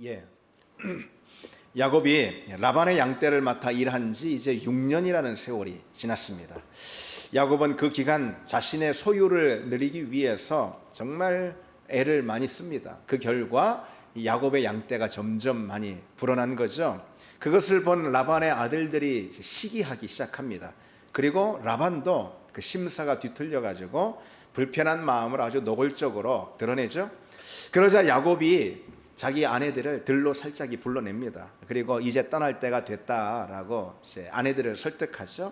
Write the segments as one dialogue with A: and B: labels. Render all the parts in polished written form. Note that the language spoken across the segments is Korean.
A: 예. 야곱이 라반의 양떼를 맡아 일한 지 이제 6년이라는 세월이 지났습니다. 야곱은 그 기간 자신의 소유를 누리기 위해서 정말 애를 많이 씁니다. 그 결과 야곱의 양떼가 점점 많이 불어난 거죠. 그것을 본 라반의 아들들이 시기하기 시작합니다. 그리고 라반도 그 심사가 뒤틀려 가지고 불편한 마음을 아주 노골적으로 드러내죠. 그러자 야곱이 자기 아내들을 들로 살짝이 불러냅니다. 그리고 이제 떠날 때가 됐다라고 이제 아내들을 설득하죠.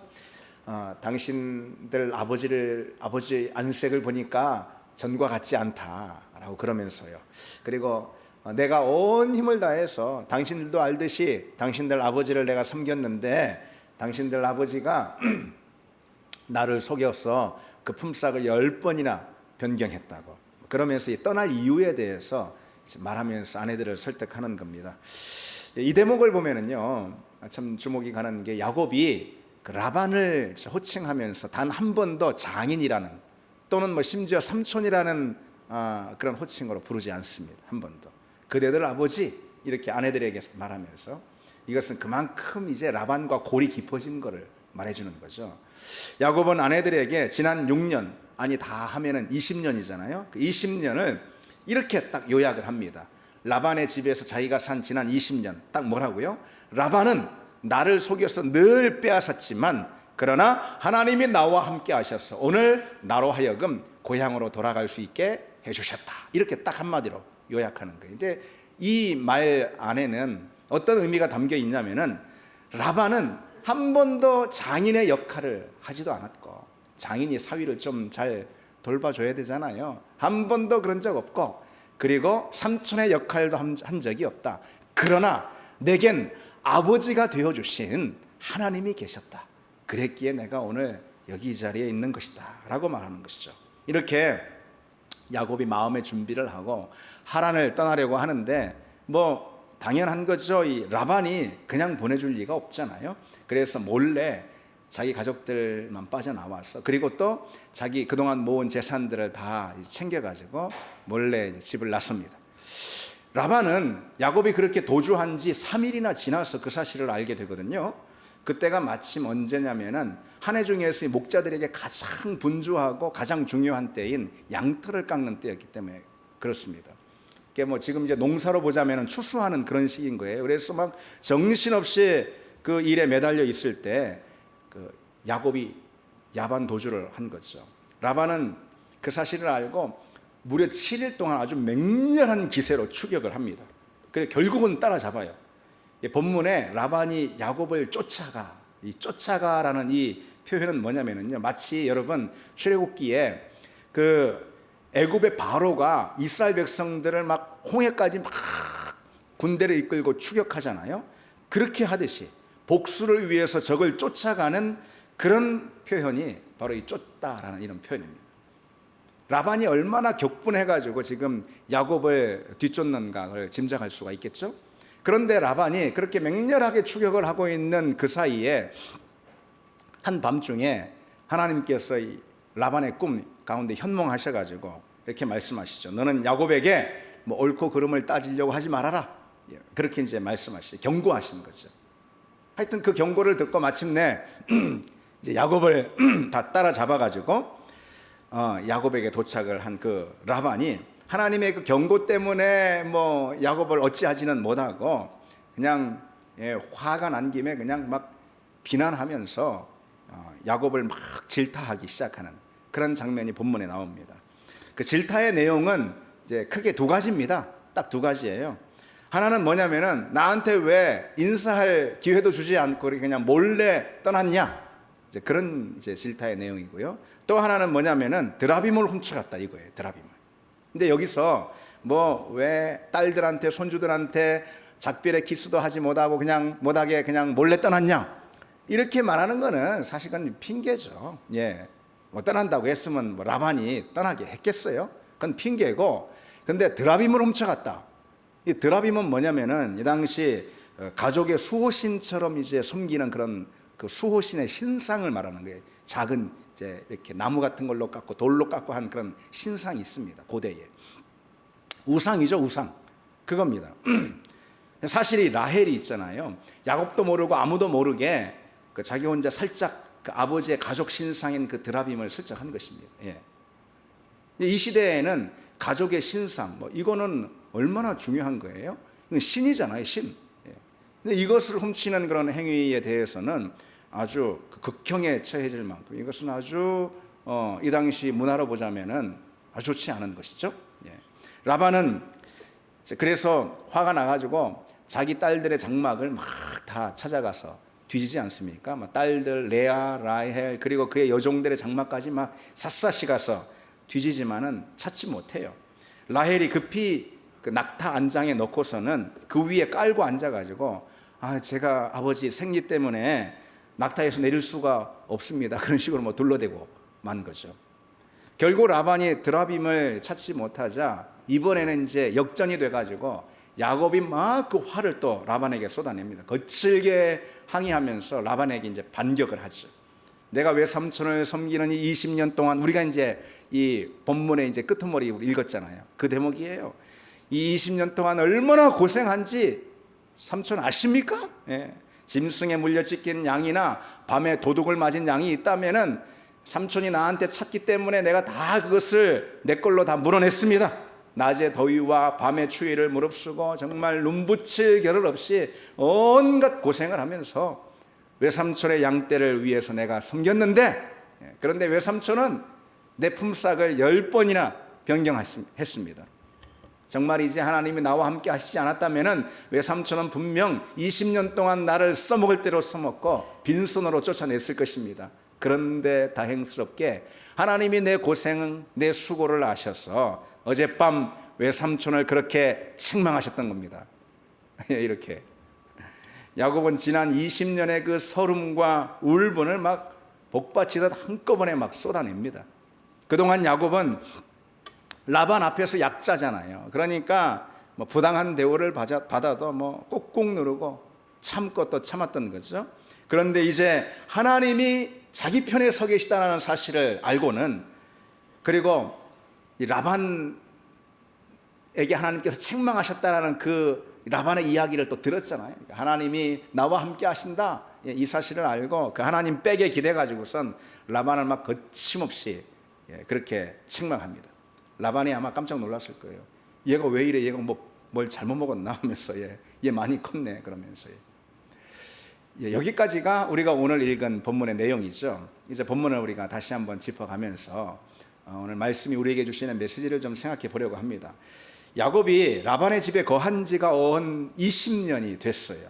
A: 당신들 아버지 안색을 보니까 전과 같지 않다라고 그러면서요. 그리고 내가 온 힘을 다해서 당신들도 알듯이 당신들 아버지를 내가 섬겼는데 당신들 아버지가 나를 속여서 그 품삯을 10번이나 변경했다고 그러면서 떠날 이유에 대해서 말하면서 아내들을 설득하는 겁니다. 이 대목을 보면은요, 참 주목이 가는 게 야곱이 그 라반을 호칭하면서 단 한 번도 장인이라는 또는 뭐 심지어 삼촌이라는 그런 호칭으로 부르지 않습니다. 한 번도. 그대들 아버지 이렇게 아내들에게 말하면서 이것은 그만큼 이제 라반과 골이 깊어진 것을 말해주는 거죠. 야곱은 아내들에게 지난 6년 아니 다 하면은 20년이잖아요. 그 20년을 이렇게 딱 요약을 합니다. 라반의 집에서 자기가 산 지난 20년 딱 뭐라고요? 라반은 나를 속여서 늘 빼앗았지만 그러나 하나님이 나와 함께 하셔서 오늘 나로 하여금 고향으로 돌아갈 수 있게 해주셨다. 이렇게 딱 한마디로 요약하는 거예요. 근데 이 말 안에는 어떤 의미가 담겨 있냐면은 라반은 한 번도 장인의 역할을 하지도 않았고 장인이 사위를 좀 잘 돌봐줘야 되잖아요. 한 번도 그런 적 없고 그리고 삼촌의 역할도 한 적이 없다. 그러나 내겐 아버지가 되어주신 하나님이 계셨다. 그랬기에 내가 오늘 여기 이 자리에 있는 것이다 라고 말하는 것이죠. 이렇게 야곱이 마음의 준비를 하고 하란을 떠나려고 하는데 뭐 당연한 거죠. 이 라반이 그냥 보내줄 리가 없잖아요. 그래서 몰래 자기 가족들만 빠져나와서 그리고 또 자기 그동안 모은 재산들을 다 챙겨가지고 몰래 집을 나섭니다. 라반은 야곱이 그렇게 도주한 지 3일이나 지나서 그 사실을 알게 되거든요. 그때가 마침 언제냐면은 한 해 중에서 목자들에게 가장 분주하고 가장 중요한 때인 양털을 깎는 때였기 때문에 그렇습니다. 이게 뭐 지금 이제 농사로 보자면은 추수하는 그런 시기인 거예요. 그래서 막 정신없이 그 일에 매달려 있을 때 그 야곱이 야반 도주를 한 거죠. 라반은 그 사실을 알고 무려 7일 동안 아주 맹렬한 기세로 추격을 합니다. 그래서 결국은 따라잡아요. 본문에 라반이 야곱을 이 쫓아가라는 이 표현은 뭐냐면요, 마치 여러분 출애굽기에 그 애굽의 바로가 이스라엘 백성들을 막 홍해까지 막 군대를 이끌고 추격하잖아요. 그렇게 하듯이 복수를 위해서 적을 쫓아가는 그런 표현이 바로 이 쫓다라는 이런 표현입니다. 라반이 얼마나 격분해가지고 지금 야곱을 뒤쫓는가를 짐작할 수가 있겠죠. 그런데 라반이 그렇게 맹렬하게 추격을 하고 있는 그 사이에 한밤중에 하나님께서 이 라반의 꿈 가운데 현몽하셔가지고 이렇게 말씀하시죠. 너는 야곱에게 뭐 옳고 그름을 따지려고 하지 말아라. 그렇게 이제 말씀하시죠. 경고하시는 거죠. 하여튼 그 경고를 듣고 마침내 이제 야곱을 다 따라잡아가지고 야곱에게 도착을 한 그 라반이 하나님의 그 경고 때문에 뭐 야곱을 어찌하지는 못하고 그냥 화가 난 김에 그냥 막 비난하면서 야곱을 막 질타하기 시작하는 그런 장면이 본문에 나옵니다. 그 질타의 내용은 이제 크게 두 가지입니다. 딱 두 가지예요. 하나는 뭐냐면은 나한테 왜 인사할 기회도 주지 않고 그냥 몰래 떠났냐? 이제 그런 이제 질타의 내용이고요. 또 하나는 뭐냐면은 드라빔을 훔쳐갔다 이거예요. 드라빔을. 근데 여기서 뭐 왜 딸들한테 손주들한테 작별의 키스도 하지 못하고 그냥 못하게 그냥 몰래 떠났냐? 이렇게 말하는 거는 사실은 핑계죠. 뭐 떠난다고 했으면 뭐 라반이 떠나게 했겠어요? 그건 핑계고. 근데 드라빔을 훔쳐갔다. 이 드라빔은 뭐냐면은 이 당시 가족의 수호신처럼 이제 섬기는 그런 그 수호신의 신상을 말하는 거예요. 작은 이제 이렇게 나무 같은 걸로 깎고 돌로 깎고 한 그런 신상이 있습니다. 고대에 우상이죠, 우상. 그겁니다. 사실이 라헬이 있잖아요. 야곱도 모르고 아무도 모르게 그 자기 혼자 살짝 그 아버지의 가족 신상인 그 드라빔을 슬쩍 한 것입니다. 예. 이 시대에는 가족의 신상, 이거는 얼마나 중요한 거예요? 이건 신이잖아요, 신. 예. 근데 이것을 훔치는 그런 행위에 대해서는 아주 극형에 처해질 만큼 이것은 아주 이 당시 문화로 보자면은 아주 좋지 않은 것이죠. 예. 라반은 그래서 화가 나가지고 자기 딸들의 장막을 막 다 찾아가서 뒤지지 않습니까? 막 딸들 레아, 라헬 그리고 그의 여종들의 장막까지 막 샅샅이 가서 뒤지지만은 찾지 못해요. 라헬이 급히 그 낙타 안장에 넣고서는 그 위에 깔고 앉아가지고 제가 아버지 생리 때문에 낙타에서 내릴 수가 없습니다. 그런 식으로 둘러대고 만 거죠. 결국 라반이 드라빔을 찾지 못하자 이번에는 이제 역전이 돼가지고 야곱이 막 그 화를 또 라반에게 쏟아냅니다. 거칠게 항의하면서 라반에게 이제 반격을 하죠. 내가 외삼촌을 섬기는 이 20년 동안 우리가 이제 이 본문의 이제 끄트머리 읽었잖아요. 그 대목이에요. 이 20년 동안 얼마나 고생한지 삼촌 아십니까? 예. 짐승에 물려 찢긴 양이나 밤에 도둑을 맞은 양이 있다면은 삼촌이 나한테 찾기 때문에 내가 다 그것을 내 걸로 다 물어냈습니다. 낮의 더위와 밤의 추위를 무릅쓰고 정말 눈붙일 겨를 없이 온갖 고생을 하면서 외삼촌의 양떼를 위해서 내가 섬겼는데, 그런데 외삼촌은 내 품삯을 10번이나 변경했습니다. 정말 이제 하나님이 나와 함께 하시지 않았다면 외삼촌은 분명 20년 동안 나를 써먹을 대로 써먹고 빈손으로 쫓아냈을 것입니다. 그런데 다행스럽게 하나님이 내 고생, 내 수고를 아셔서 어젯밤 외삼촌을 그렇게 책망하셨던 겁니다. 이렇게 야곱은 지난 20년의 그 서름과 울분을 막 복받치듯 한꺼번에 막 쏟아냅니다. 그동안 야곱은 라반 앞에서 약자잖아요. 그러니까 부당한 대우를 받아도 꾹꾹 누르고 참고 또 참았던 거죠. 그런데 이제 하나님이 자기 편에 서 계시다는 사실을 알고는, 그리고 이 라반에게 하나님께서 책망하셨다라는 그 라반의 이야기를 또 들었잖아요. 하나님이 나와 함께 하신다, 이 사실을 알고 그 하나님 백에 기대가지고선 라반을 막 거침없이 그렇게 책망합니다. 라반이 아마 깜짝 놀랐을 거예요. 얘가 왜 이래? 얘가 뭘 잘못 먹었나 하면서 얘 많이 컸네 그러면서. 여기까지가 우리가 오늘 읽은 본문의 내용이죠. 이제 본문을 우리가 다시 한번 짚어가면서 오늘 말씀이 우리에게 주시는 메시지를 좀 생각해 보려고 합니다. 야곱이 라반의 집에 거한 지가 20년이 됐어요.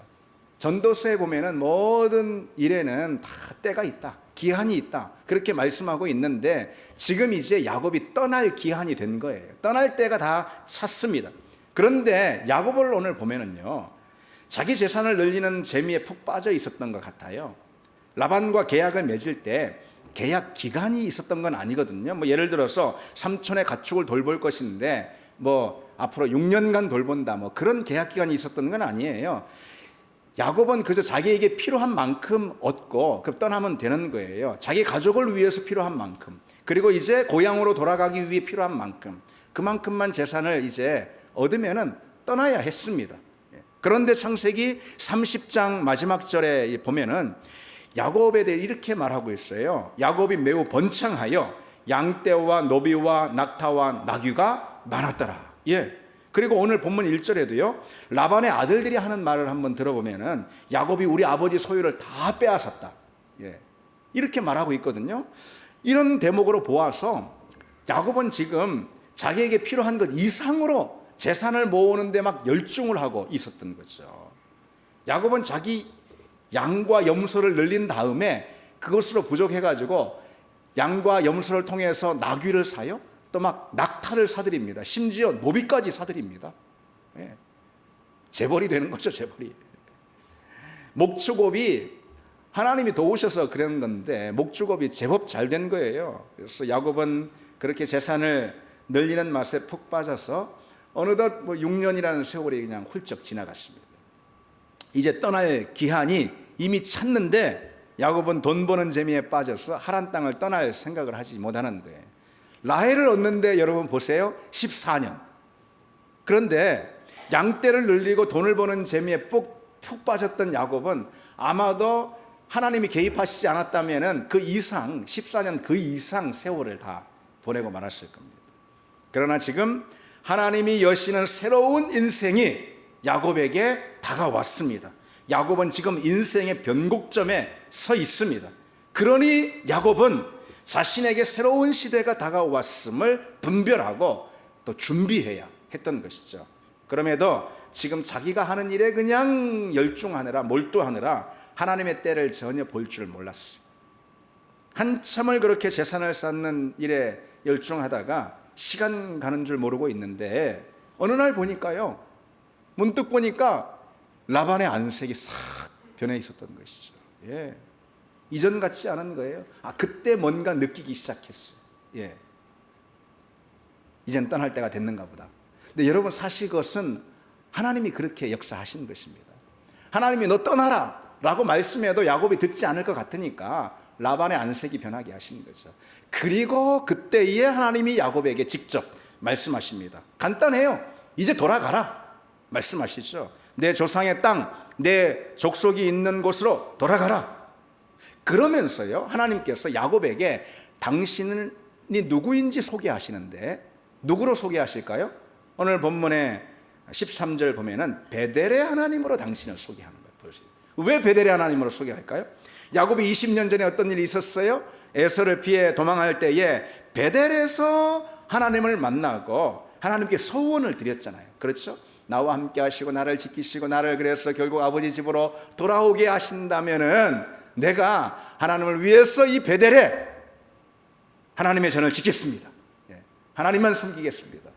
A: 전도서에 보면은 모든 일에는 다 때가 있다, 기한이 있다, 그렇게 말씀하고 있는데 지금 이제 야곱이 떠날 기한이 된 거예요. 떠날 때가 다 찼습니다. 그런데 야곱을 오늘 보면은요, 자기 재산을 늘리는 재미에 푹 빠져 있었던 것 같아요. 라반과 계약을 맺을 때 계약 기간이 있었던 건 아니거든요. 예를 들어서 삼촌의 가축을 돌볼 것인데 앞으로 6년간 돌본다, 그런 계약 기간이 있었던 건 아니에요. 야곱은 그저 자기에게 필요한 만큼 얻고 떠나면 되는 거예요. 자기 가족을 위해서 필요한 만큼, 그리고 이제 고향으로 돌아가기 위해 필요한 만큼, 그만큼만 재산을 이제 얻으면은 떠나야 했습니다. 그런데 창세기 30장 마지막 절에 보면은 야곱에 대해 이렇게 말하고 있어요. 야곱이 매우 번창하여 양떼와 노비와 낙타와 나귀가 많았더라. 그리고 오늘 본문 1절에도요, 라반의 아들들이 하는 말을 한번 들어보면은 야곱이 우리 아버지 소유를 다 빼앗았다, 이렇게 말하고 있거든요. 이런 대목으로 보아서 야곱은 지금 자기에게 필요한 것 이상으로 재산을 모으는데 막 열중을 하고 있었던 거죠. 야곱은 자기 양과 염소를 늘린 다음에 그것으로 부족해가지고 양과 염소를 통해서 나귀를 사요. 또 막 낙타를 사드립니다. 심지어 노비까지 사드립니다. 재벌이 되는 거죠, 재벌이. 목축업이 하나님이 도우셔서 그런 건데 목축업이 제법 잘 된 거예요. 그래서 야곱은 그렇게 재산을 늘리는 맛에 푹 빠져서 어느덧 6년이라는 세월이 그냥 훌쩍 지나갔습니다. 이제 떠날 기한이 이미 찼는데 야곱은 돈 버는 재미에 빠져서 하란 땅을 떠날 생각을 하지 못하는 거예요. 라헬을 얻는데 여러분 보세요, 14년. 그런데 양떼를 늘리고 돈을 버는 재미에 푹 빠졌던 야곱은 아마도 하나님이 개입하시지 않았다면 그 이상 14년 그 이상 세월을 다 보내고 말았을 겁니다. 그러나 지금 하나님이 여시는 새로운 인생이 야곱에게 다가왔습니다. 야곱은 지금 인생의 변곡점에 서 있습니다. 그러니 야곱은 자신에게 새로운 시대가 다가왔음을 분별하고 또 준비해야 했던 것이죠. 그럼에도 지금 자기가 하는 일에 그냥 열중하느라 몰두하느라 하나님의 때를 전혀 볼 줄 몰랐어요. 한참을 그렇게 재산을 쌓는 일에 열중하다가 시간 가는 줄 모르고 있는데 어느 날 보니까요, 문득 보니까 라반의 안색이 싹 변해 있었던 것이죠. 예. 이전 같지 않은 거예요. 그때 뭔가 느끼기 시작했어요. 예. 이젠 떠날 때가 됐는가 보다. 근데 여러분, 사실 그것은 하나님이 그렇게 역사하신 것입니다. 하나님이 너 떠나라 라고 말씀해도 야곱이 듣지 않을 것 같으니까 라반의 안색이 변하게 하신 거죠. 그리고 그때에 하나님이 야곱에게 직접 말씀하십니다. 간단해요. 이제 돌아가라 말씀하시죠. 내 조상의 땅, 내 족속이 있는 곳으로 돌아가라. 그러면서요, 하나님께서 야곱에게 당신이 누구인지 소개하시는데 누구로 소개하실까요? 오늘 본문의 13절 보면은 베델의 하나님으로 당신을 소개하는 거예요. 왜 베델의 하나님으로 소개할까요? 야곱이 20년 전에 어떤 일이 있었어요? 에서를 피해 도망할 때에 베델에서 하나님을 만나고 하나님께 소원을 드렸잖아요. 그렇죠? 나와 함께 하시고 나를 지키시고 나를 그래서 결국 아버지 집으로 돌아오게 하신다면은 내가 하나님을 위해서 이 베델에 하나님의 전을 지켰습니다. 하나님만 섬기겠습니다.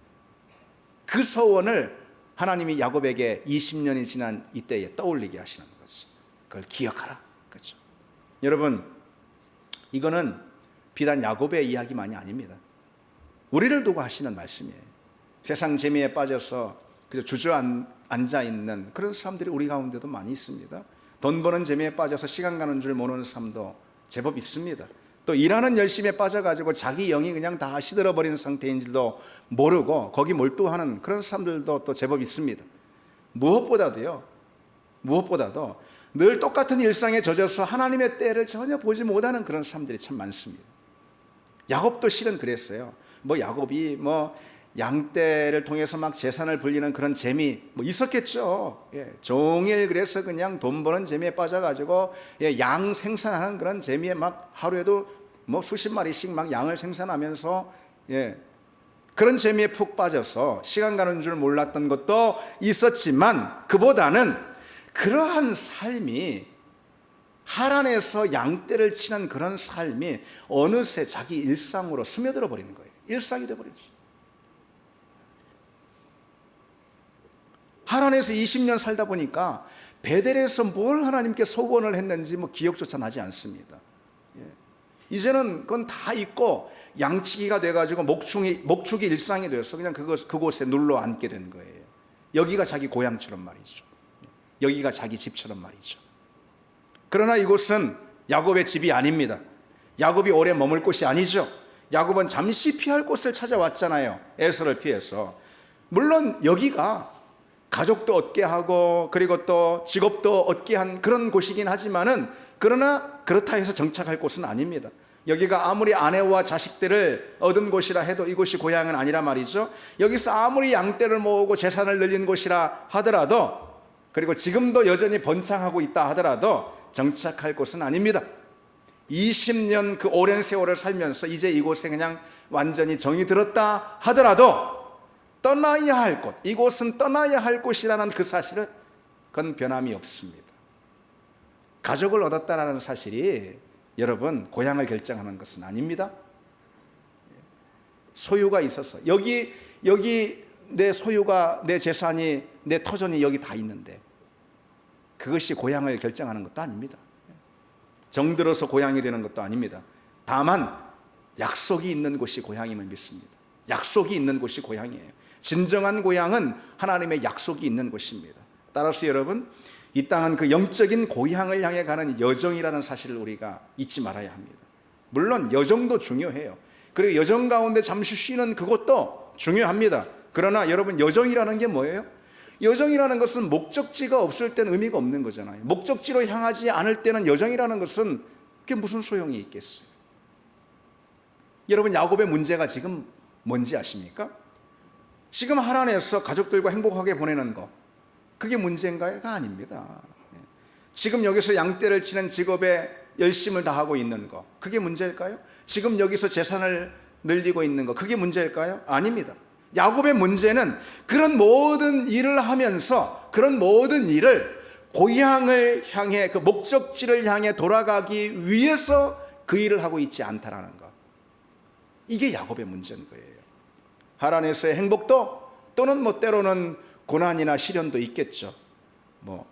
A: 그 소원을 하나님이 야곱에게 20년이 지난 이때에 떠올리게 하시는 거죠. 그걸 기억하라. 그렇죠? 여러분, 이거는 비단 야곱의 이야기만이 아닙니다. 우리를 두고 하시는 말씀이에요. 세상 재미에 빠져서 그저 주저앉아 있는 그런 사람들이 우리 가운데도 많이 있습니다. 돈 버는 재미에 빠져서 시간 가는 줄 모르는 사람도 제법 있습니다. 또 일하는 열심에 빠져가지고 자기 영이 그냥 다 시들어버리는 상태인지도 모르고 거기 몰두하는 그런 사람들도 또 제법 있습니다. 무엇보다도 늘 똑같은 일상에 젖어서 하나님의 때를 전혀 보지 못하는 그런 사람들이 참 많습니다. 야곱도 실은 그랬어요. 야곱이 양떼를 통해서 막 재산을 불리는 그런 재미 있었겠죠. 예, 종일 그래서 그냥 돈 버는 재미에 빠져가지고 양 생산하는 그런 재미에 막 하루에도 수십 마리씩 막 양을 생산하면서 그런 재미에 푹 빠져서 시간 가는 줄 몰랐던 것도 있었지만 그보다는 그러한 삶이 하란에서 양떼를 치는 그런 삶이 어느새 자기 일상으로 스며들어 버리는 거예요. 일상이 되어버렸어요. 하란에서 20년 살다 보니까 베델에서 뭘 하나님께 소원을 했는지 기억조차 나지 않습니다. 이제는 그건 다 잊고 양치기가 돼가지고 목축이 일상이 되어서 그냥 그곳에 눌러 앉게 된 거예요. 여기가 자기 고향처럼 말이죠. 여기가 자기 집처럼 말이죠. 그러나 이곳은 야곱의 집이 아닙니다. 야곱이 오래 머물 곳이 아니죠. 야곱은 잠시 피할 곳을 찾아왔잖아요. 에서를 피해서. 물론 여기가 가족도 얻게 하고 그리고 또 직업도 얻게 한 그런 곳이긴 하지만은 그러나 그렇다 해서 정착할 곳은 아닙니다. 여기가 아무리 아내와 자식들을 얻은 곳이라 해도 이곳이 고향은 아니라 말이죠. 여기서 아무리 양떼를 모으고 재산을 늘린 곳이라 하더라도 그리고 지금도 여전히 번창하고 있다 하더라도 정착할 곳은 아닙니다. 20년 그 오랜 세월을 살면서 이제 이곳에 그냥 완전히 정이 들었다 하더라도 떠나야 할 곳, 이곳은 떠나야 할 곳이라는 그 사실은 그건 변함이 없습니다. 가족을 얻었다는 사실이 여러분 고향을 결정하는 것은 아닙니다. 소유가 있어서 여기 내 소유가 내 재산이 내 터전이 여기 다 있는데 그것이 고향을 결정하는 것도 아닙니다. 정들어서 고향이 되는 것도 아닙니다. 다만 약속이 있는 곳이 고향임을 믿습니다. 약속이 있는 곳이 고향이에요. 진정한 고향은 하나님의 약속이 있는 곳입니다. 따라서 여러분, 이 땅은 그 영적인 고향을 향해 가는 여정이라는 사실을 우리가 잊지 말아야 합니다. 물론 여정도 중요해요. 그리고 여정 가운데 잠시 쉬는 그것도 중요합니다. 그러나 여러분, 여정이라는 게 뭐예요? 여정이라는 것은 목적지가 없을 때는 의미가 없는 거잖아요. 목적지로 향하지 않을 때는 여정이라는 것은 그게 무슨 소용이 있겠어요? 여러분, 야곱의 문제가 지금 뭔지 아십니까? 지금 하란에서 가족들과 행복하게 보내는 거, 그게 문제인가요?가 아닙니다. 지금 여기서 양떼를 치는 직업에 열심을 다하고 있는 거, 그게 문제일까요? 지금 여기서 재산을 늘리고 있는 거, 그게 문제일까요? 아닙니다. 야곱의 문제는 그런 모든 일을 하면서 그런 모든 일을 고향을 향해, 그 목적지를 향해 돌아가기 위해서 그 일을 하고 있지 않다라는 것, 이게 야곱의 문제인 거예요. 하란에서의 행복도, 또는 뭐 때로는 고난이나 시련도 있겠죠. 뭐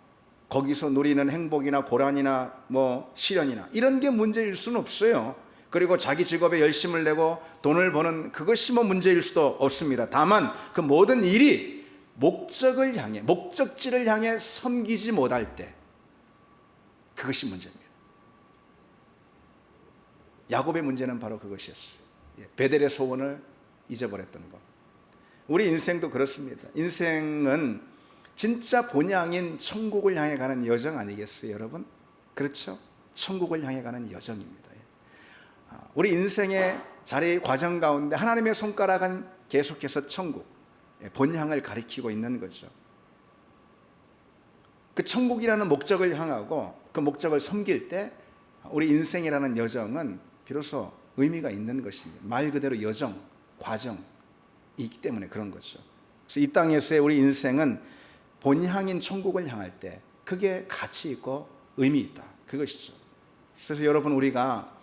A: 거기서 누리는 행복이나 고난이나 뭐 시련이나 이런 게 문제일 수는 없어요. 그리고 자기 직업에 열심을 내고 돈을 버는 그것이 뭐 문제일 수도 없습니다. 다만 그 모든 일이 목적을 향해, 목적지를 향해 섬기지 못할 때, 그것이 문제입니다. 야곱의 문제는 바로 그것이었어요. 베델의 소원을 잊어버렸던 것. 우리 인생도 그렇습니다. 인생은 진짜 본향인 천국을 향해 가는 여정 아니겠어요, 여러분? 그렇죠? 천국을 향해 가는 여정입니다. 우리 인생의 자리 과정 가운데 하나님의 손가락은 계속해서 천국, 본향을 가리키고 있는 거죠. 그 천국이라는 목적을 향하고 그 목적을 섬길 때 우리 인생이라는 여정은 비로소 의미가 있는 것입니다. 말 그대로 여정, 과정이 있기 때문에 그런 거죠. 그래서 이 땅에서의 우리 인생은 본향인 천국을 향할 때 그게 가치 있고 의미 있다, 그것이죠. 그래서 여러분, 우리가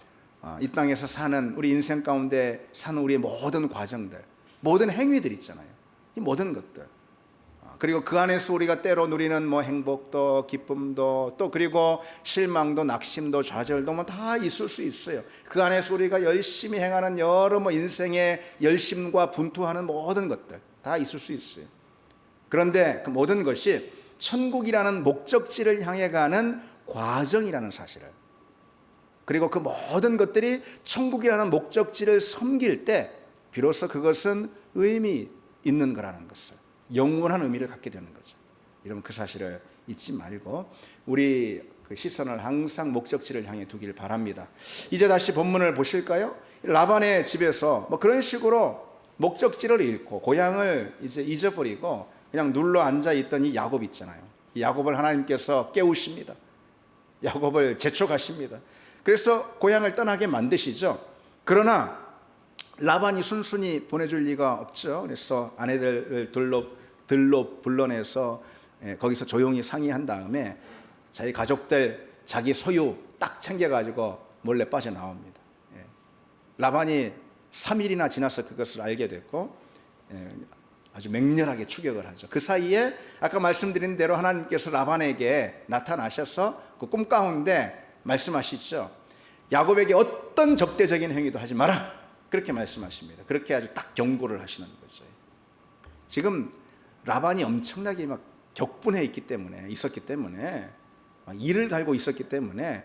A: 이 땅에서 사는, 우리 인생 가운데 사는 우리의 모든 과정들, 모든 행위들 있잖아요. 이 모든 것들, 그리고 그 안에서 우리가 때로 누리는 뭐 행복도 기쁨도, 또 그리고 실망도 낙심도 좌절도 뭐 다 있을 수 있어요. 그 안에서 우리가 열심히 행하는 여러 뭐 인생의 열심과 분투하는 모든 것들 다 있을 수 있어요. 그런데 그 모든 것이 천국이라는 목적지를 향해 가는 과정이라는 사실을, 그리고 그 모든 것들이 천국이라는 목적지를 섬길 때 비로소 그것은 의미 있는 거라는 것을, 영원한 의미를 갖게 되는 거죠. 여러분, 그 사실을 잊지 말고 우리 그 시선을 항상 목적지를 향해 두길 바랍니다. 이제 다시 본문을 보실까요? 라반의 집에서 뭐 그런 식으로 목적지를 잃고 고향을 이제 잊어버리고 그냥 눌러 앉아 있던 이 야곱 있잖아요. 이 야곱을 하나님께서 깨우십니다. 야곱을 재촉하십니다. 그래서 고향을 떠나게 만드시죠. 그러나 라반이 순순히 보내줄 리가 없죠. 그래서 아내들을 들로 불러내서 거기서 조용히 상의한 다음에 자기 가족들, 자기 소유 딱 챙겨가지고 몰래 빠져나옵니다. 라반이 3일이나 지나서 그것을 알게 됐고 아주 맹렬하게 추격을 하죠. 그 사이에 아까 말씀드린 대로 하나님께서 라반에게 나타나셔서 그 꿈 가운데 말씀하시죠. 야곱에게 어떤 적대적인 행위도 하지 마라, 그렇게 말씀하십니다. 그렇게 아주 딱 경고를 하시는 거죠. 지금 라반이 엄청나게 막 격분해 있었기 때문에 막 이를 갈고 있었기 때문에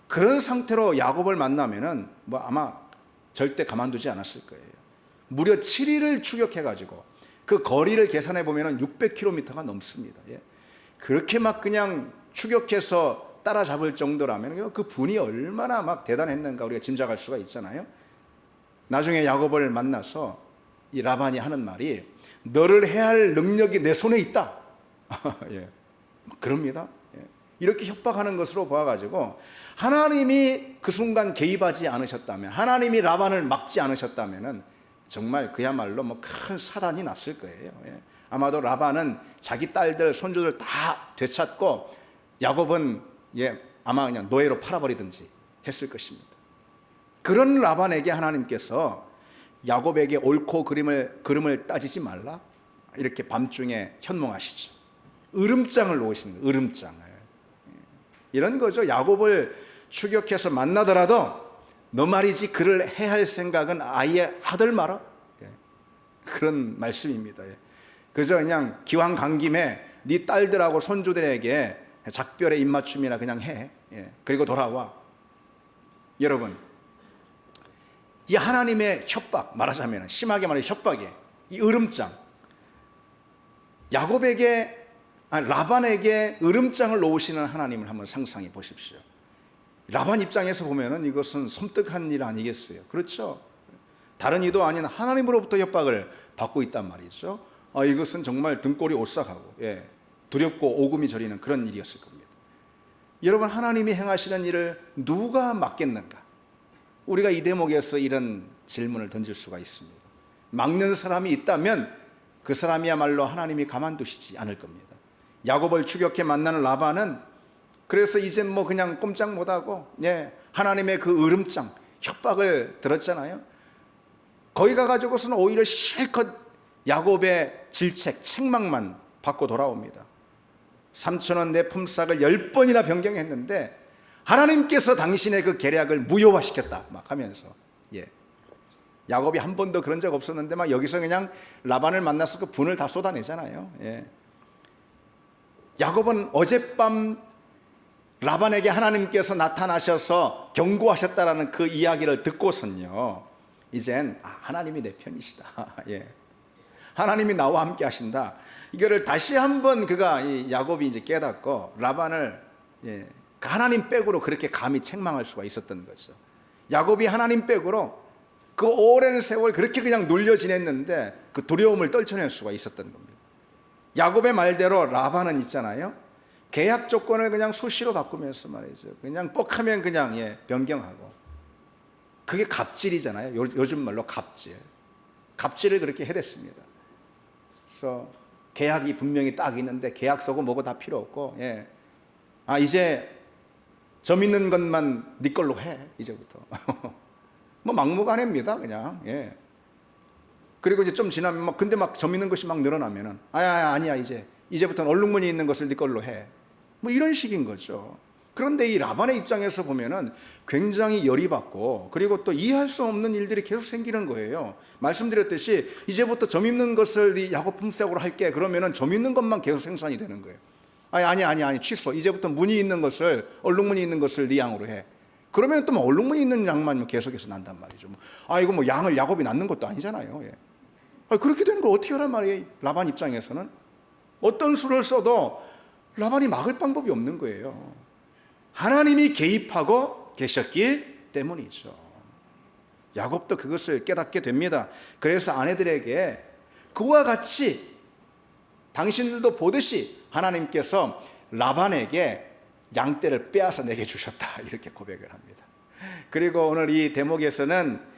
A: 그런 상태로 야곱을 만나면은 뭐 아마 절대 가만두지 않았을 거예요. 무려 7일을 추격해가지고 그 거리를 계산해 보면은 600km가 넘습니다. 그렇게 막 그냥 추격해서 따라잡을 정도라면 그 분이 얼마나 막 대단했는가 우리가 짐작할 수가 있잖아요. 나중에 야곱을 만나서 이 라반이 하는 말이, 너를 해할 능력이 내 손에 있다. 그럽니다. 이렇게 협박하는 것으로 보아가지고 하나님이 그 순간 개입하지 않으셨다면, 하나님이 라반을 막지 않으셨다면 정말 그야말로 뭐 큰 사단이 났을 거예요. 아마도 라반은 자기 딸들, 손주들 다 되찾고 야곱은 아마 그냥 노예로 팔아버리든지 했을 것입니다. 그런 라반에게 하나님께서 야곱에게 옳고 그름을 따지지 말라, 이렇게 밤중에 현몽하시죠. 으름장을 놓으시는 거예요. 으름장을. 이런 거죠. 야곱을 추격해서 만나더라도 너 말이지 그를 해할 생각은 아예 하들 마라, 그런 말씀입니다. 그저 그냥 기왕 간 김에 네 딸들하고 손주들에게 작별의 입맞춤이나 그냥 해. 그리고 돌아와. 여러분, 이 하나님의 협박, 말하자면 심하게 말해 협박이에요. 이 으름장, 야곱에게 라반에게 으름장을 놓으시는 하나님을 한번 상상해 보십시오. 라반 입장에서 보면은 이것은 섬뜩한 일 아니겠어요? 그렇죠? 다른 이도 아닌 하나님으로부터 협박을 받고 있단 말이죠. 이것은 정말 등골이 오싹하고 두렵고 오금이 저리는 그런 일이었을 겁니다. 여러분, 하나님이 행하시는 일을 누가 막겠는가? 우리가 이 대목에서 이런 질문을 던질 수가 있습니다. 막는 사람이 있다면 그 사람이야말로 하나님이 가만두시지 않을 겁니다. 야곱을 추격해 만나는 라반은 그래서 이젠 뭐 그냥 꼼짝 못하고 하나님의 그 으름장 협박을 들었잖아요. 거기 가가지고서는 오히려 실컷 야곱의 질책 책망만 받고 돌아옵니다. 삼촌은 내 품삯을 10번이나 변경했는데 하나님께서 당신의 그 계략을 무효화시켰다 막 하면서 야곱이 한 번도 그런 적 없었는데 막 여기서 그냥 라반을 만나서 그 분을 다 쏟아내잖아요. 야곱은 어젯밤 라반에게 하나님께서 나타나셔서 경고하셨다라는 그 이야기를 듣고선요, 이젠 하나님이 내 편이시다. 하나님이 나와 함께 하신다. 이거를 다시 한번 야곱이 이제 깨닫고 라반을 하나님 백으로 그렇게 감히 책망할 수가 있었던 거죠. 야곱이 하나님 백으로 그 오랜 세월 그렇게 그냥 눌려 지냈는데 그 두려움을 떨쳐낼 수가 있었던 겁니다. 야곱의 말대로 라반은 있잖아요, 계약 조건을 그냥 수시로 바꾸면서 말이죠, 그냥 뻑하면 그냥 변경하고, 그게 갑질이잖아요. 요즘 말로 갑질을 그렇게 해댔습니다. 그래서 계약이 분명히 딱 있는데 계약서고 뭐고 다 필요 없고 이제 점 있는 것만 네 걸로 해 이제부터. 뭐 막무가내입니다 그냥. 그리고 이제 좀 지나면 근데 점 있는 것이 막 늘어나면은 아니야 이제부터는 얼룩무늬 있는 것을 네 걸로 해, 뭐 이런 식인 거죠. 그런데 이 라반의 입장에서 보면은 굉장히 열이 받고, 그리고 또 이해할 수 없는 일들이 계속 생기는 거예요. 말씀드렸듯이 이제부터 점 있는 것을 네 야곱 품삯으로 할게 그러면은 점 있는 것만 계속 생산이 되는 거예요. 아니 취소, 이제부터 무늬 있는 것을, 얼룩무늬 있는 것을 네 양으로 해. 그러면 또 얼룩무늬 있는 양만 계속해서 난단 말이죠. 이거 뭐 양을 야곱이 낳는 것도 아니잖아요. 그렇게 되는 걸 어떻게 하란 말이에요. 라반 입장에서는 어떤 수를 써도 라반이 막을 방법이 없는 거예요. 하나님이 개입하고 계셨기 때문이죠. 야곱도 그것을 깨닫게 됩니다. 그래서 아내들에게 그와 같이 당신들도 보듯이 하나님께서 라반에게 양떼를 빼앗아 내게 주셨다 이렇게 고백을 합니다. 그리고 오늘 이 대목에서는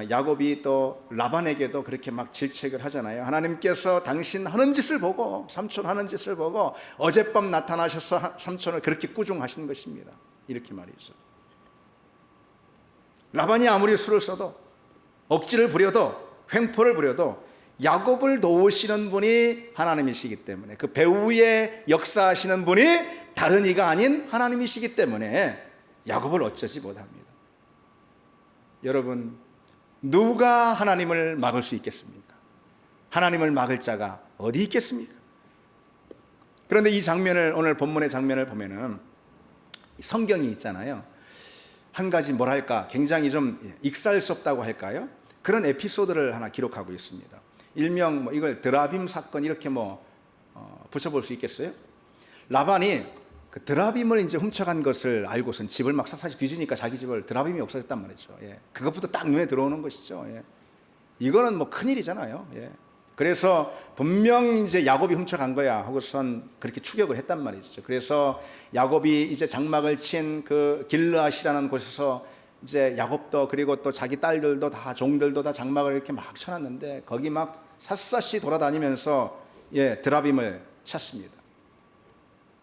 A: 야곱이 또 라반에게도 그렇게 막 질책을 하잖아요. 하나님께서 당신 하는 짓을 보고, 삼촌 하는 짓을 보고 어젯밤 나타나셔서 삼촌을 그렇게 꾸중하신 것입니다 이렇게 말이죠. 라반이 아무리 수를 써도, 억지를 부려도, 횡포를 부려도 야곱을 도우시는 분이 하나님이시기 때문에, 그 배후에 역사하시는 분이 다른 이가 아닌 하나님이시기 때문에 야곱을 어쩌지 못합니다. 여러분, 누가 하나님을 막을 수 있겠습니까? 하나님을 막을 자가 어디 있겠습니까? 그런데 이 장면을, 오늘 본문의 장면을 보면은 성경이 있잖아요. 한 가지 뭐랄까 굉장히 좀 익살스럽다고 할까요? 그런 에피소드를 하나 기록하고 있습니다. 일명 이걸 드라빔 사건 이렇게 붙여볼 수 있겠어요? 라반이 그 드라빔을 이제 훔쳐간 것을 알고선 집을 막 샅샅이 뒤지니까 자기 집을 드라빔이 없어졌단 말이죠. 그것부터 딱 눈에 들어오는 것이죠. 이거는 뭐 큰일이잖아요. 그래서 분명 이제 야곱이 훔쳐간 거야 하고선 그렇게 추격을 했단 말이죠. 그래서 야곱이 이제 장막을 친 그 길르앗이라는 곳에서 이제 야곱도 그리고 또 자기 딸들도 다, 종들도 다 장막을 이렇게 막 쳐놨는데 거기 막 샅샅이 돌아다니면서 드라빔을 찾습니다.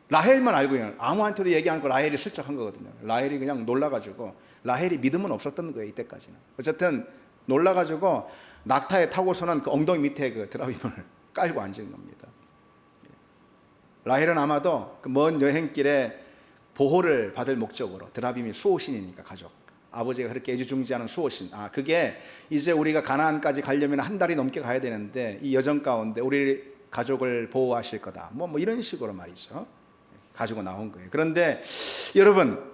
A: 라헬만 알고 있는, 아무한테도 얘기 안 하고 라헬이 슬쩍 한 거거든요. 라헬이 그냥 놀라가지고, 라헬이 믿음은 없었던 거예요 이때까지는. 어쨌든 놀라가지고 낙타에 타고서는 그 엉덩이 밑에 그 드라빔을 깔고 앉은 겁니다. 라헬은 아마도 그 먼 여행길에 보호를 받을 목적으로, 드라빔이 수호신이니까 가족, 아버지가 그렇게 애지중지하는 수호신, 그게 이제 우리가 가나안까지 가려면 한 달이 넘게 가야 되는데 이 여정 가운데 우리 가족을 보호하실 거다, 뭐 이런 식으로 말이죠. 가지고 나온 거예요. 그런데 여러분,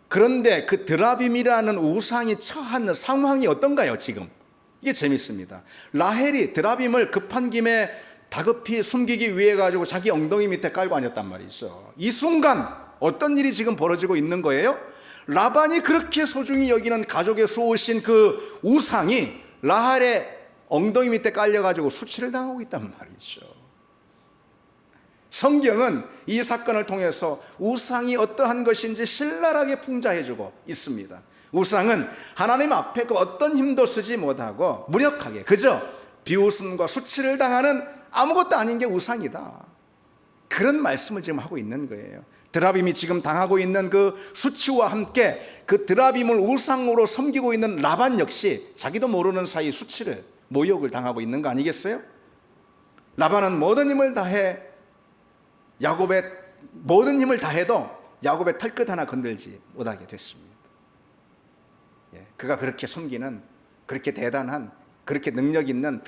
A: 그런데 그 드라빔이라는 우상이 처한 상황이 어떤가요 지금? 이게 재밌습니다. 라헬이 드라빔을 급한 김에 다급히 숨기기 위해 가지고 자기 엉덩이 밑에 깔고 앉았단 말이죠. 이 순간 어떤 일이 지금 벌어지고 있는 거예요? 라반이 그렇게 소중히 여기는 가족의 수호신 그 우상이 라헬의 엉덩이 밑에 깔려가지고 수치를 당하고 있단 말이죠. 성경은 이 사건을 통해서 우상이 어떠한 것인지 신랄하게 풍자해주고 있습니다. 우상은 하나님 앞에 그 어떤 힘도 쓰지 못하고 무력하게 그저 비웃음과 수치를 당하는 아무것도 아닌 게 우상이다. 그런 말씀을 지금 하고 있는 거예요. 드라빔이 지금 당하고 있는 그 수치와 함께 그 드라빔을 우상으로 섬기고 있는 라반 역시 자기도 모르는 사이 수치를, 모욕을 당하고 있는 거 아니겠어요? 라반은 모든 힘을 다해 야곱의 모든 힘을 다해도 야곱의 털끝 하나 건들지 못하게 됐습니다. 그가 그렇게 섬기는, 그렇게 대단한, 그렇게 능력 있는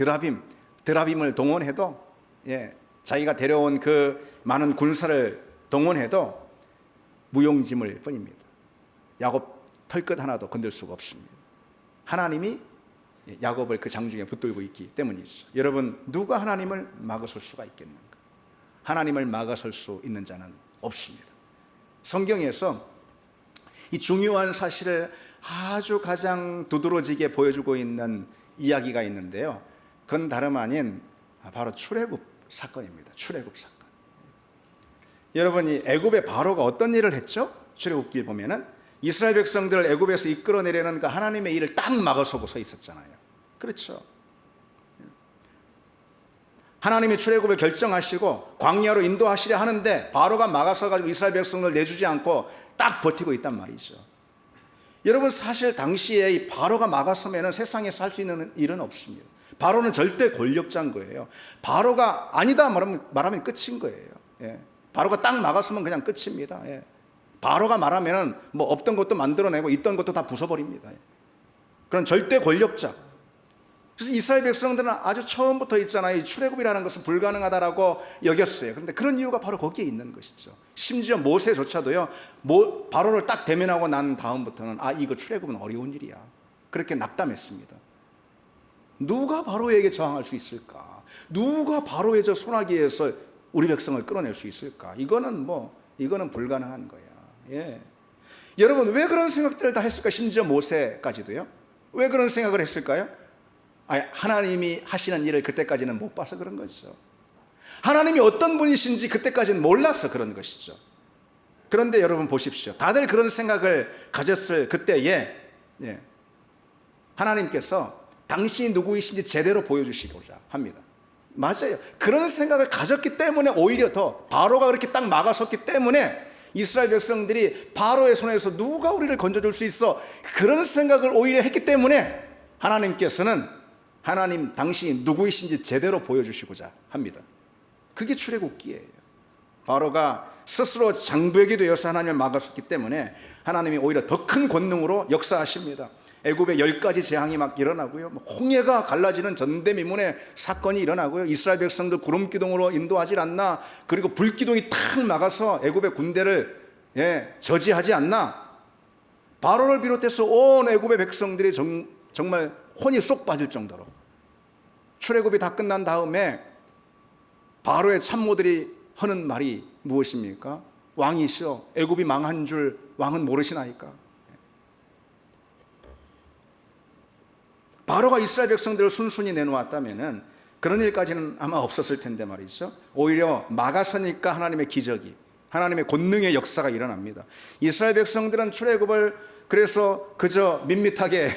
A: 드라빔을 동원해도, 자기가 데려온 그 많은 군사를 동원해도 무용지물 뿐입니다. 야곱 털끝 하나도 건들 수가 없습니다. 하나님이 야곱을 그 장중에 붙들고 있기 때문이죠. 여러분, 누가 하나님을 막아설 수가 있겠는가? 하나님을 막아설 수 있는 자는 없습니다. 성경에서 이 중요한 사실을 아주 가장 두드러지게 보여주고 있는 이야기가 있는데요. 그건 다름 아닌 바로 출애굽 사건입니다. 출애굽 사건. 여러분, 이 애굽의 바로가 어떤 일을 했죠? 출애굽기를 보면은 이스라엘 백성들을 애굽에서 이끌어내려는 그 하나님의 일을 딱 막아서고 서 있었잖아요. 그렇죠. 하나님이 출애굽을 결정하시고 광야로 인도하시려 하는데 바로가 막아서 가지고 이스라엘 백성을 내주지 않고 딱 버티고 있단 말이죠. 여러분, 사실 당시에 이 바로가 막아서면 세상에서 할 수 있는 일은 없습니다. 바로는 절대 권력자인 거예요. 바로가 아니다 말하면 끝인 거예요. 바로가 딱 막아서면 그냥 끝입니다. 바로가 말하면 뭐 없던 것도 만들어내고 있던 것도 다 부숴버립니다. 그런 절대 권력자. 그래서 이스라엘 백성들은 아주 처음부터 있잖아요. 이 출애굽이라는 것은 불가능하다라고 여겼어요. 그런데 그런 이유가 바로 거기에 있는 것이죠. 심지어 모세조차도요, 바로를 딱 대면하고 난 다음부터는 이거 출애굽은 어려운 일이야, 그렇게 낙담했습니다. 누가 바로에게 저항할 수 있을까? 누가 바로의 저 소나기에서 우리 백성을 끌어낼 수 있을까? 이거는 불가능한 거야. 여러분, 왜 그런 생각들을 다 했을까? 심지어 모세까지도요. 왜 그런 생각을 했을까요? 하나님이 하시는 일을 그때까지는 못 봐서 그런 거죠. 하나님이 어떤 분이신지 그때까지는 몰라서 그런 것이죠. 그런데 여러분 보십시오. 다들 그런 생각을 가졌을 그때에 하나님께서 당신이 누구이신지 제대로 보여주시고자 합니다. 맞아요. 그런 생각을 가졌기 때문에 오히려 더 바로가 그렇게 딱 막아섰기 때문에 이스라엘 백성들이 바로의 손에서 누가 우리를 건져줄 수 있어, 그런 생각을 오히려 했기 때문에 하나님께서는 하나님 당신이 누구이신지 제대로 보여주시고자 합니다. 그게 출애굽기예요. 바로가 스스로 장벽이 되어서 하나님을 막았기 때문에 하나님이 오히려 더 큰 권능으로 역사하십니다. 애굽에 10가지 재앙이 막 일어나고요, 홍해가 갈라지는 전대미문의 사건이 일어나고요, 이스라엘 백성들 구름기둥으로 인도하지 않나, 그리고 불기둥이 탁 막아서 애굽의 군대를 저지하지 않나. 바로를 비롯해서 온 애굽의 백성들이 정말 혼이 쏙 빠질 정도로. 출애굽이 다 끝난 다음에 바로의 참모들이 하는 말이 무엇입니까? 왕이시여, 애굽이 망한 줄 왕은 모르시나이까? 바로가 이스라엘 백성들을 순순히 내놓았다면 그런 일까지는 아마 없었을 텐데 말이죠. 오히려 막아서니까 하나님의 기적이, 하나님의 권능의 역사가 일어납니다. 이스라엘 백성들은 출애굽을 그래서 그저 밋밋하게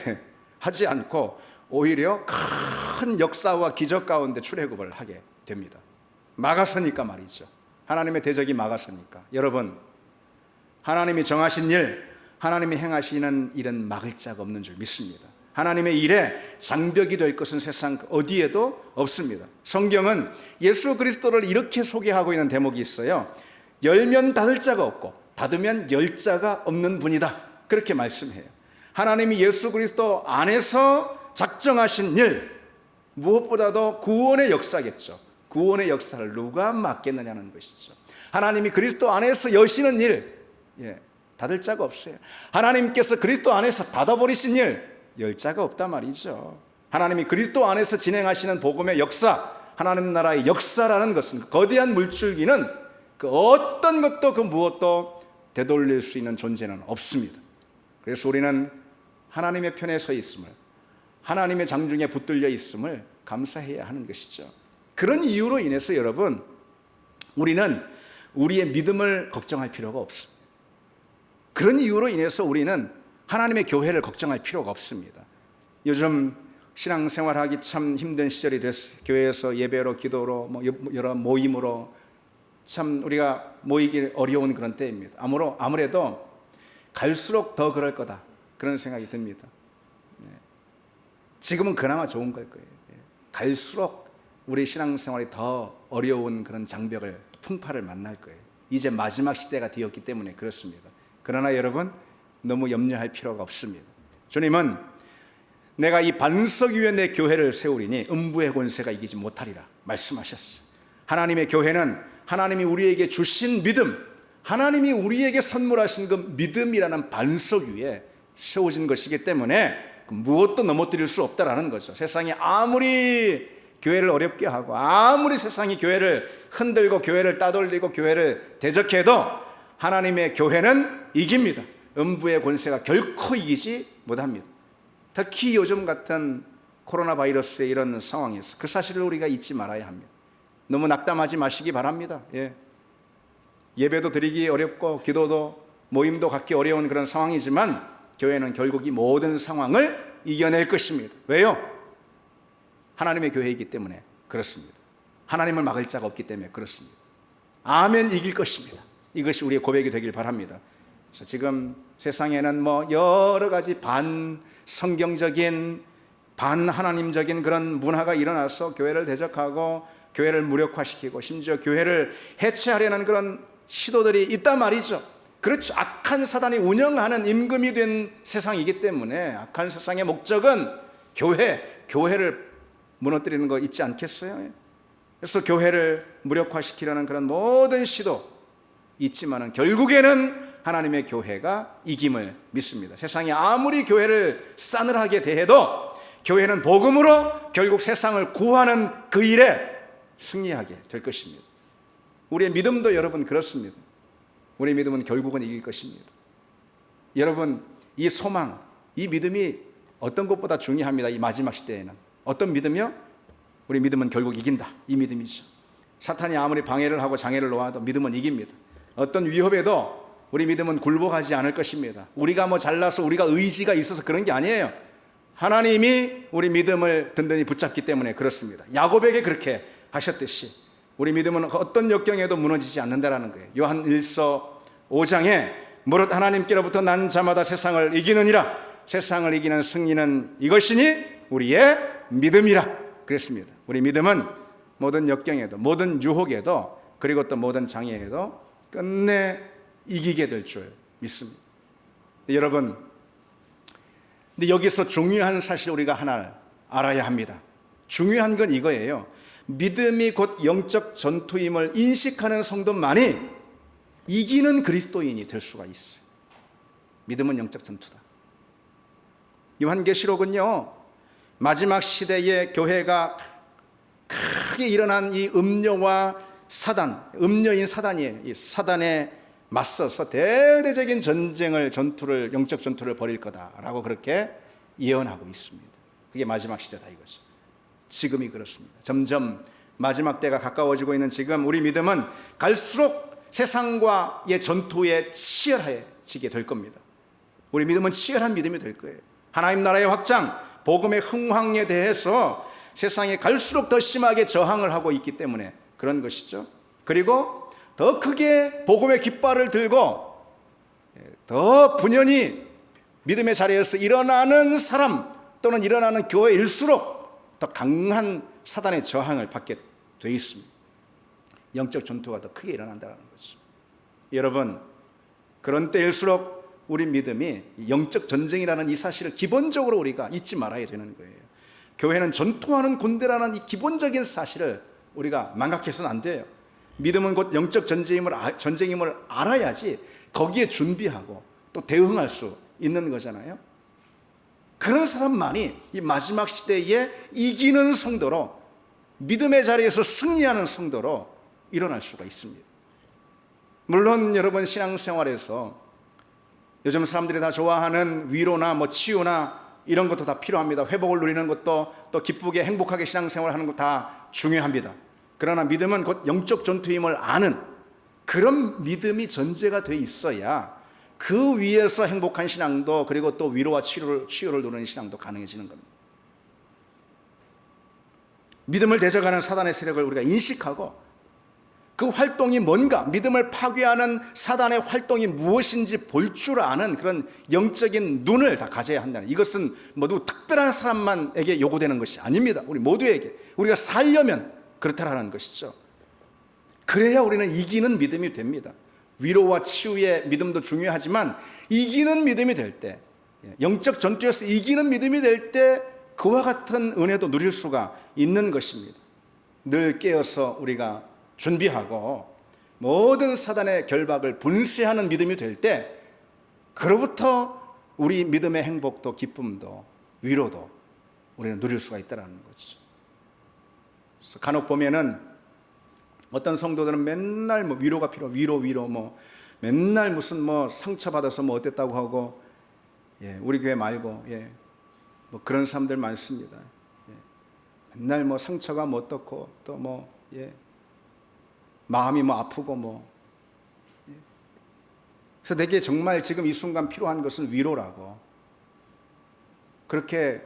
A: 하지 않고 오히려 큰 역사와 기적 가운데 출애굽을 하게 됩니다. 막아서니까 말이죠. 하나님의 대적이 막아서니까. 여러분, 하나님이 정하신 일, 하나님이 행하시는 일은 막을 자가 없는 줄 믿습니다. 하나님의 일에 장벽이 될 것은 세상 어디에도 없습니다. 성경은 예수 그리스도를 이렇게 소개하고 있는 대목이 있어요. 열면 닫을 자가 없고 닫으면 열 자가 없는 분이다, 그렇게 말씀해요. 하나님이 예수 그리스도 안에서 작정하신 일, 무엇보다도 구원의 역사겠죠. 구원의 역사를 누가 막겠느냐는 것이죠. 하나님이 그리스도 안에서 여시는 일, 닫을 자가 없어요. 하나님께서 그리스도 안에서 닫아버리신 일, 열 자가 없단 말이죠. 하나님이 그리스도 안에서 진행하시는 복음의 역사, 하나님 나라의 역사라는 것은, 거대한 물줄기는 그 어떤 것도 그 무엇도 되돌릴 수 있는 존재는 없습니다. 그래서 우리는 하나님의 편에 서 있음을, 하나님의 장중에 붙들려 있음을 감사해야 하는 것이죠. 그런 이유로 인해서 여러분, 우리는 우리의 믿음을 걱정할 필요가 없습니다. 그런 이유로 인해서 우리는 하나님의 교회를 걱정할 필요가 없습니다. 요즘 신앙생활하기 참 힘든 시절이 됐어요. 교회에서 예배로, 기도로, 여러 모임으로 참 우리가 모이기 어려운 그런 때입니다. 아무래도 갈수록 더 그럴 거다, 그런 생각이 듭니다. 지금은 그나마 좋은 걸 거예요. 갈수록 우리 신앙생활이 더 어려운 그런 장벽을, 풍파를 만날 거예요. 이제 마지막 시대가 되었기 때문에 그렇습니다. 그러나 여러분, 너무 염려할 필요가 없습니다. 주님은 내가 이 반석 위에 내 교회를 세우리니 음부의 권세가 이기지 못하리라 말씀하셨어요. 하나님의 교회는 하나님이 우리에게 주신 믿음, 하나님이 우리에게 선물하신 그 믿음이라는 반석 위에 세워진 것이기 때문에 무엇도 넘어뜨릴 수 없다라는 거죠. 세상이 아무리 교회를 어렵게 하고, 아무리 세상이 교회를 흔들고 교회를 따돌리고 교회를 대적해도 하나님의 교회는 이깁니다. 음부의 권세가 결코 이기지 못합니다. 특히 요즘 같은 코로나 바이러스의 이런 상황에서 그 사실을 우리가 잊지 말아야 합니다. 너무 낙담하지 마시기 바랍니다. 예배도 드리기 어렵고 기도도, 모임도 갖기 어려운 그런 상황이지만 교회는 결국 이 모든 상황을 이겨낼 것입니다. 왜요? 하나님의 교회이기 때문에 그렇습니다. 하나님을 막을 자가 없기 때문에 그렇습니다. 아멘, 이길 것입니다. 이것이 우리의 고백이 되길 바랍니다. 그래서 지금 세상에는 여러 가지 반성경적인, 반하나님적인 그런 문화가 일어나서 교회를 대적하고 교회를 무력화시키고 심지어 교회를 해체하려는 그런 시도들이 있단 말이죠. 그렇죠. 악한 사단이 운영하는 임금이 된 세상이기 때문에 악한 세상의 목적은 교회를 무너뜨리는 거 있지 않겠어요? 그래서 교회를 무력화시키려는 그런 모든 시도 있지만은 결국에는 하나님의 교회가 이김을 믿습니다. 세상이 아무리 교회를 싸늘하게 대해도 교회는 복음으로 결국 세상을 구하는 그 일에 승리하게 될 것입니다. 우리의 믿음도 여러분 그렇습니다. 우리의 믿음은 결국은 이길 것입니다. 여러분, 이 소망, 이 믿음이 어떤 것보다 중요합니다. 이 마지막 시대에는 어떤 믿음이요? 우리 믿음은 결국 이긴다, 이 믿음이죠. 사탄이 아무리 방해를 하고 장애를 놓아도 믿음은 이깁니다. 어떤 위협에도 우리 믿음은 굴복하지 않을 것입니다. 우리가 잘나서 우리가 의지가 있어서 그런 게 아니에요. 하나님이 우리 믿음을 든든히 붙잡기 때문에 그렇습니다. 야곱에게 그렇게 하셨듯이 우리 믿음은 어떤 역경에도 무너지지 않는다라는 거예요. 요한 1서 5장에 무릇 하나님께로부터 난 자마다 세상을 이기느니라, 세상을 이기는 승리는 이것이니 우리의 믿음이라 그랬습니다. 우리 믿음은 모든 역경에도, 모든 유혹에도, 그리고 또 모든 장애에도 끝내 이기게 될 줄 믿습니다. 여러분, 근데 여기서 중요한 사실 우리가 하나를 알아야 합니다. 중요한 건 이거예요. 믿음이 곧 영적 전투임을 인식하는 성도만이 이기는 그리스도인이 될 수가 있어요. 믿음은 영적 전투다. 요한계시록은요, 마지막 시대에 교회가 크게 일어난 이 음녀와 사단, 음녀인 사단이에요. 이 사단에 맞서서 대대적인 전투를, 영적 전투를 벌일 거다라고 그렇게 예언하고 있습니다. 그게 마지막 시대다 이거죠. 지금이 그렇습니다. 점점 마지막 때가 가까워지고 있는 지금 우리 믿음은 갈수록 세상과의 전투에 치열해지게 될 겁니다. 우리 믿음은 치열한 믿음이 될 거예요. 하나님 나라의 확장, 복음의 흥황에 대해서 세상에 갈수록 더 심하게 저항을 하고 있기 때문에 그런 것이죠. 그리고 더 크게 복음의 깃발을 들고 더 분연히 믿음의 자리에서 일어나는 사람 또는 일어나는 교회일수록 더 강한 사단의 저항을 받게 돼 있습니다. 영적 전투가 더 크게 일어난다는 거죠. 여러분, 그런 때일수록 우리 믿음이 영적 전쟁이라는 이 사실을 기본적으로 우리가 잊지 말아야 되는 거예요. 교회는 전투하는 군대라는 이 기본적인 사실을 우리가 망각해서는 안 돼요. 믿음은 곧 영적 전쟁임을 알아야지 거기에 준비하고 또 대응할 수 있는 거잖아요. 그런 사람만이 이 마지막 시대에 이기는 성도로 믿음의 자리에서 승리하는 성도로 일어날 수가 있습니다. 물론 여러분 신앙생활에서 요즘 사람들이 다 좋아하는 위로나 뭐 치유나 이런 것도 다 필요합니다. 회복을 누리는 것도 또 기쁘게 행복하게 신앙생활하는 것 다 중요합니다. 그러나 믿음은 곧 영적 전투임을 아는 그런 믿음이 전제가 돼 있어야 그 위에서 행복한 신앙도 그리고 또 위로와 치유를 누리는 신앙도 가능해지는 겁니다. 믿음을 대적하는 사단의 세력을 우리가 인식하고 그 활동이 뭔가, 믿음을 파괴하는 사단의 활동이 무엇인지 볼 줄 아는 그런 영적인 눈을 다 가져야 한다는, 이것은 모두 특별한 사람만에게 요구되는 것이 아닙니다. 우리 모두에게, 우리가 살려면 그렇다라는 것이죠. 그래야 우리는 이기는 믿음이 됩니다. 위로와 치유의 믿음도 중요하지만 이기는 믿음이 될 때, 영적 전투에서 이기는 믿음이 될 때 그와 같은 은혜도 누릴 수가 있는 것입니다. 늘 깨어서 우리가 준비하고 모든 사단의 결박을 분쇄하는 믿음이 될 때, 그로부터 우리 믿음의 행복도 기쁨도 위로도 우리는 누릴 수가 있다는 거죠. 그래서 간혹 보면은 어떤 성도들은 맨날 뭐 위로가 위로 뭐 맨날 무슨 뭐 상처받아서 뭐 어땠다고 하고, 우리 교회 말고 뭐 그런 사람들 많습니다. 맨날 뭐 상처가 뭐 어떻고 또 뭐 마음이 뭐 아프고 뭐. 그래서 내게 정말 지금 이 순간 필요한 것은 위로라고. 그렇게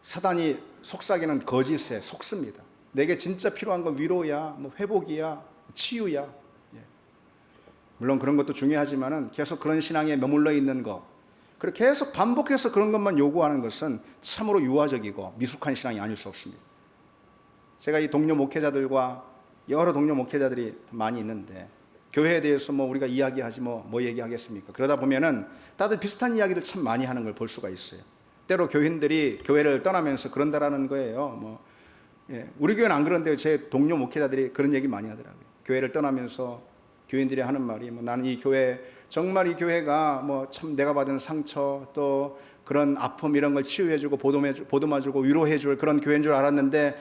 A: 사단이 속삭이는 거짓에 속습니다. 내게 진짜 필요한 건 위로야, 뭐 회복이야, 치유야. 물론 그런 것도 중요하지만은 계속 그런 신앙에 머물러 있는 것, 그리고 계속 반복해서 그런 것만 요구하는 것은 참으로 유아적이고 미숙한 신앙이 아닐 수 없습니다. 제가 이 동료 목회자들과 여러 동료 목회자들이 많이 있는데, 교회에 대해서 뭐 우리가 이야기하지 뭐 얘기하겠습니까? 그러다 보면은 다들 비슷한 이야기를 참 많이 하는 걸 볼 수가 있어요. 때로 교인들이 교회를 떠나면서 그런다라는 거예요. 우리 교회는 안 그런데요. 제 동료 목회자들이 그런 얘기 많이 하더라고요. 교회를 떠나면서 교인들이 하는 말이 뭐, 나는 이 교회, 정말 이 교회가 뭐 참 내가 받은 상처 또 그런 아픔 이런 걸 치유해주고 보듬어주고 위로해줄 그런 교회인 줄 알았는데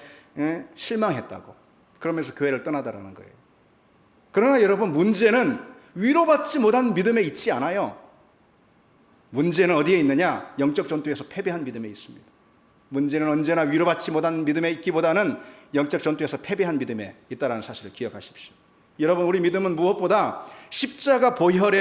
A: 실망했다고. 그러면서 교회를 떠나다라는 거예요. 그러나 여러분, 문제는 위로받지 못한 믿음에 있지 않아요. 문제는 어디에 있느냐? 영적 전투에서 패배한 믿음에 있습니다. 문제는 언제나 위로받지 못한 믿음에 있기보다는 영적 전투에서 패배한 믿음에 있다는 사실을 기억하십시오. 여러분, 우리 믿음은 무엇보다 십자가 보혈이,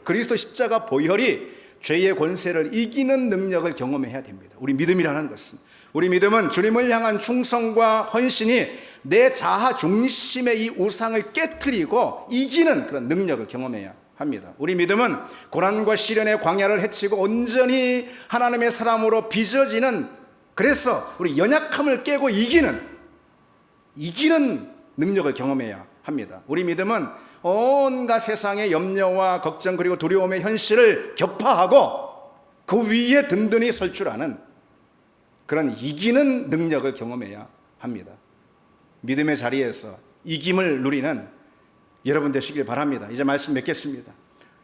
A: 그리스도 십자가 보혈이 죄의 권세를 이기는 능력을 경험해야 됩니다. 우리 믿음이라는 것은, 우리 믿음은 주님을 향한 충성과 헌신이 내 자아 중심의 이 우상을 깨트리고 이기는 그런 능력을 경험해야 합니다. 우리 믿음은 고난과 시련의 광야를 헤치고 온전히 하나님의 사람으로 빚어지는, 그래서 우리 연약함을 깨고 이기는 능력을 경험해야 합니다. 우리 믿음은 온갖 세상의 염려와 걱정 그리고 두려움의 현실을 격파하고 그 위에 든든히 설 줄 아는 그런 이기는 능력을 경험해야 합니다. 믿음의 자리에서 이김을 누리는 여러분 되시길 바랍니다. 이제 말씀 맺겠습니다.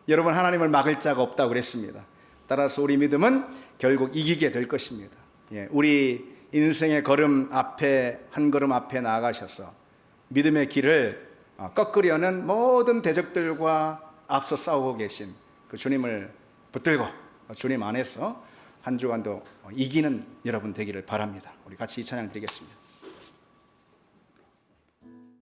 A: 여러분, 하나님을 막을 자가 없다고 그랬습니다. 따라서 우리 믿음은 결국 이기게 될 것입니다. 우리 인생의 걸음 앞에, 한 걸음 앞에 나아가셔서 믿음의 길을 꺾으려는 모든 대적들과 앞서 싸우고 계신 그 주님을 붙들고 주님 안에서 한 주간도 이기는 여러분 되기를 바랍니다. 우리 같이 이 찬양 드리겠습니다.